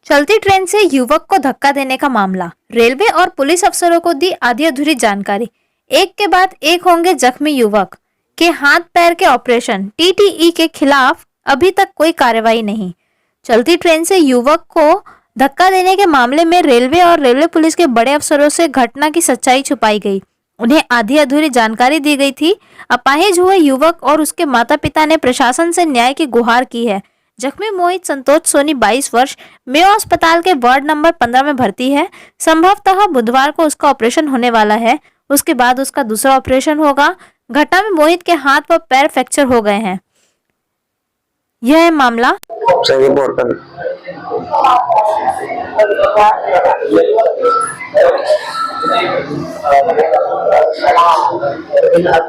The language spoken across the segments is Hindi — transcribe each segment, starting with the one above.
चलती ट्रेन से युवक को धक्का देने का मामला। रेलवे और पुलिस अफसरों को दी आधी अधूरी जानकारी। एक के बाद एक होंगे जख्मी युवक के हाथ पैर के ऑपरेशन। टीटीई के खिलाफ अभी तक कोई कार्रवाई नहीं। चलती ट्रेन से युवक को धक्का देने के मामले में रेलवे और रेलवे पुलिस के बड़े अफसरों से घटना की सच्चाई छुपाई गई। उन्हें आधी अधूरी जानकारी दी गई थी। अपाहिज हुए युवक और उसके माता पिता ने प्रशासन से न्याय की गुहार की है। जख्मी मोहित संतोष सोनी 22 वर्ष मेयो अस्पताल के वार्ड नंबर 15 में भर्ती है। संभवतः बुधवार को उसका ऑपरेशन होने वाला है। उसके बाद उसका दूसरा ऑपरेशन होगा। घटना में मोहित के हाथ व पैर फ्रैक्चर हो गए हैं। यह है मामला। सही बोल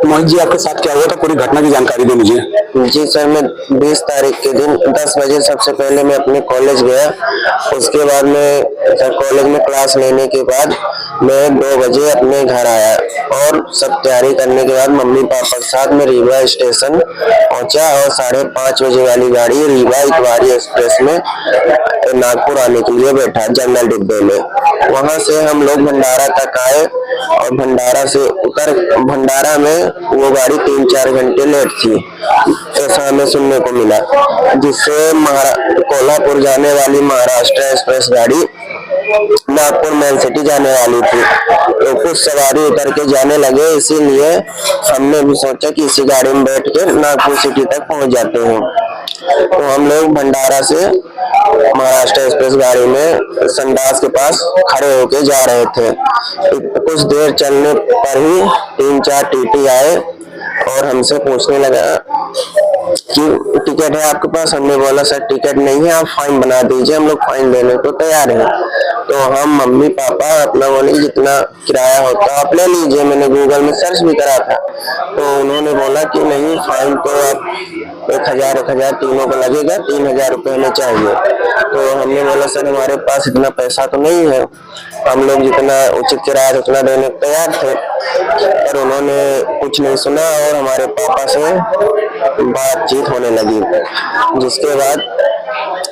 मोहित जी, आपके साथ क्या हुआ था? पूरी घटना की जानकारी दें मुझे। जी सर, मैं 20 तारीख के दिन 10 बजे सबसे पहले मैं अपने कॉलेज गया। उसके बाद मैं सर कॉलेज में क्लास लेने के बाद मैं 2 बजे अपने घर आया और सब तैयारी करने के बाद मम्मी पापा के साथ मैं रीवा स्टेशन पहुंचा और 5:30 बजे वाली गाड़ी रीवा इतवारी एक्सप्रेस में नागपुर आने के लिए बैठा जनरल डिब्बे में। वहां से हम लोग भंडारा तक आए और भंडारा से उतर भंडारा में वो गाड़ी 3-4 घंटे लेट थी, ऐसा हमें सुनने को मिला, जिससे कोल्हापुर जाने वाली महाराष्ट्र एक्सप्रेस गाड़ी नागपुर मेन सिटी जाने वाली थी। तो कुछ सवारी उतर के जाने लगे, इसीलिए हमने भी सोचा कि इसी गाड़ी में बैठ के नागपुर सिटी तक पहुंच जाते हैं। तो हम लोग भंडारा से महाराष्ट्र एक्सप्रेस गाड़ी में संडास के पास खड़े होके जा रहे थे। कुछ देर चलने पर ही 3-4 टीटी आए और हमसे पूछने लगा कि टिकट है आपके पास? हमने बोला सर टिकट नहीं है, आप फाइन बना दीजिए, हम लोग फाइन देने को तैयार हैं। तो हम मम्मी पापा अपना बोले जितना किराया होता आप ले लीजिए, मैंने गूगल में सर्च भी करा था। तो उन्होंने बोला कि नहीं, फाइन तो आप 1,000 तीनों का लगेगा, 3,000 रुपये हमें चाहिए। तो हमने बोला सर हमारे पास इतना पैसा तो नहीं है, हम लोग जितना उचित किराया उतना देने को तैयार थे। पर उन्होंने कुछ नहीं सुना और हमारे पापा से बातचीत होने लगी, जिसके बाद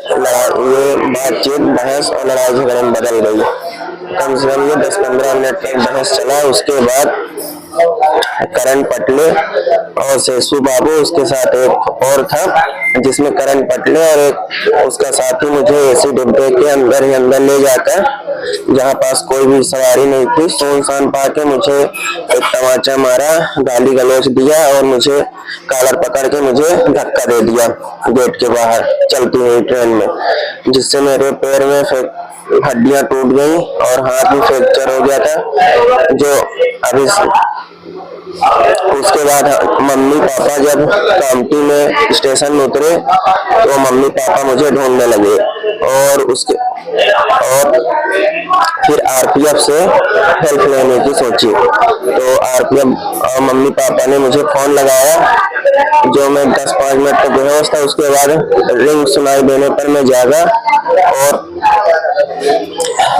ये बातचीत बहस और लड़ाई झगड़े में बदल गई। कम से कम ये 10-15 मिनट तक बहस चला। उसके बाद करण पटले और सेसु बाबू, उसके साथ एक और था जिसमें करण पटले और एक उसका साथी मुझे एसी डिब्बे के अंदर ही अंदर ले जाकर, जहाँ पास कोई भी सवारी नहीं थी, सुनसान पाके मुझे एक तमाचा मारा, गाली गलौज दिया और मुझे कॉलर पकड़ के मुझे धक्का दे दिया गेट के बाहर चलती हुई ट्रेन में, जिससे मेरे पैर में हड्डियां टूट गई और हाथ में फ्रैक्चर हो गया था। जो अभी उसके बाद मम्मी पापा जब कामटी में स्टेशन में उतरे तो मम्मी पापा मुझे ढूंढने लगे और फिर आरपीएफ से हेल्प लेने की सोची। तो आरपीएफ मम्मी पापा ने मुझे फोन लगाया, जो मैं 10-5 मिनट तक बेहोश था। उसके बाद रिंग सुनाई देने पर मैं जागा और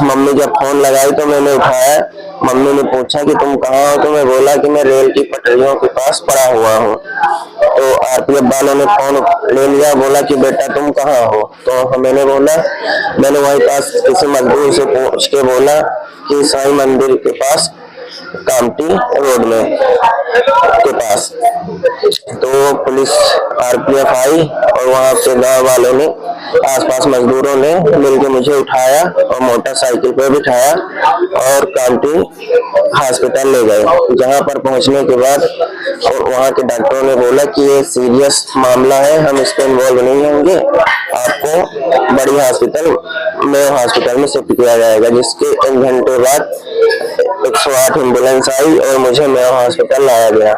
मम्मी जब फोन लगाई तो मैंने उठाया। मम्मी ने पूछा कि तुम कहाँ हो? तो मैं बोला कि मैं रेल की पटरियों के पास पड़ा हुआ हूँ। तो आरपीएफ वालों ने फोन ले लिया, बोला कि बेटा तुम कहाँ हो? तो मैंने वहीं पास किसी मजदूर से पूछ के बोला कि साईं मंदिर के पास कामटी रोड में के पास। तो पुलिस आरपीएफ आई और वहां के गांव वालों ने, आसपास मजदूरों ने मिलकर मुझे उठाया और मोटरसाइकिल पे बिठाया और कामटी हॉस्पिटल ले गए। जहां पर पहुंचने के बाद वहां के डॉक्टरों ने बोला कि ये सीरियस मामला है, हम इस पे इन्वॉल्व नहीं होंगे, आपको बड़ी हॉस्पिटल में शिफ्ट किया जाएगा। जिसके 1 घंटे बाद 108 एम्बुलेंस आई और मुझे मेयो हॉस्पिटल लाया गया,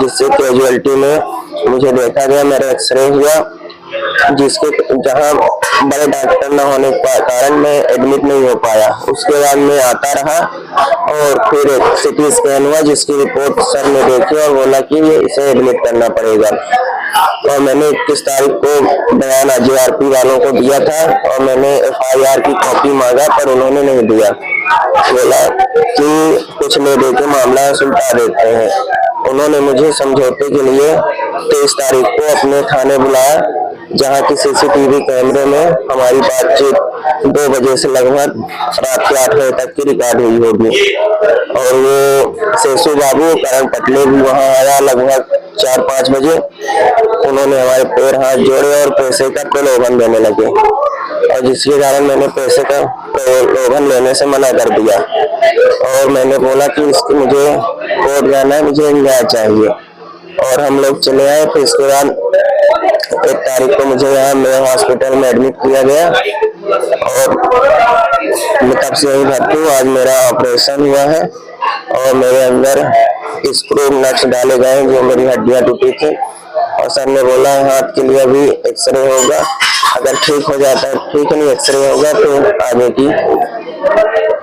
जिससे कैजुअलिटी में मुझे देखा गया, मेरा एक्सरे हुआ, जहां बड़े डॉक्टर न होने के कारण मैं एडमिट नहीं हो पाया। उसके बाद मैं आता रहा और फिर एक सिटी स्कैन हुआ, जिसकी रिपोर्ट सर ने देखी और बोला कि इसे एडमिट करना पड़ेगा। और मैंने 21 तारीख को बयान आरजीआरपी वालों को दिया था और मैंने एफआईआर की कॉपी मांगा, पर उन्होंने नहीं दिया। बोला कि कुछ ले दे के मामला सुलझा देते हैं। उन्होंने मुझे समझौते के लिए 23 तारीख को अपने थाने बुलाया जहां की सीसीटीवी कैमरे में हमारी बातचीत 2 बजे से लगभग रात के 8 बजे तक की रिकॉर्ड हुई होगी। और वो शेषु बाबू करण पटले भी वहां आया लगभग 4-5 बजे। उन्होंने हमारे पैर हाथ जोड़े और पैसे का प्रलोभन देने लगे, और जिसके कारण मैंने पैसे का प्रलोभन लेने से मना कर दिया। और मैंने बोला कि इसकी मुझे कोर्ट जाना है, मुझे न्याय चाहिए। और हम लोग चले आए। फिर इसके बाद 1 तारीख को मुझे यहाँ मेरे हॉस्पिटल में एडमिट किया गया, और मैं तब से यही भर्ती हूँ। आज मेरा ऑपरेशन हुआ है और मेरे अंदर स्क्रू नट्स डाले गए जो मेरी हड्डियां टूटी थी। और सर ने बोला हाथ के लिए अभी एक्सरे होगा, अगर ठीक हो जाता है ठीक है, नहीं एक्सरे होगा तो आगे की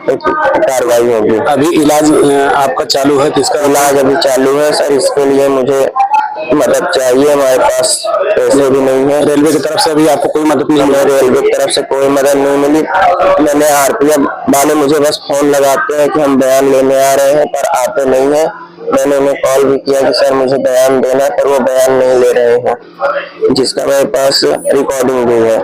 कार्रवाई होगी। अभी इलाज आपका चालू है? किसका इलाज अभी चालू है सर। इसके लिए मुझे मदद चाहिए, हमारे पास पैसे भी नहीं है। रेलवे की तरफ से अभी आपको कोई मदद नहीं हमें मिली? रेलवे की तरफ से कोई मदद नहीं मिली। मैंने आरपीएफ वाले मुझे बस फोन लगाते हैं कि हम बयान लेने आ रहे हैं, पर आते नहीं है। मैंने उन्हें कॉल भी किया कि सर मुझे बयान देना, पर वो बयान नहीं ले रहे हैं, जिसका मेरे पास रिकॉर्डिंग भी है।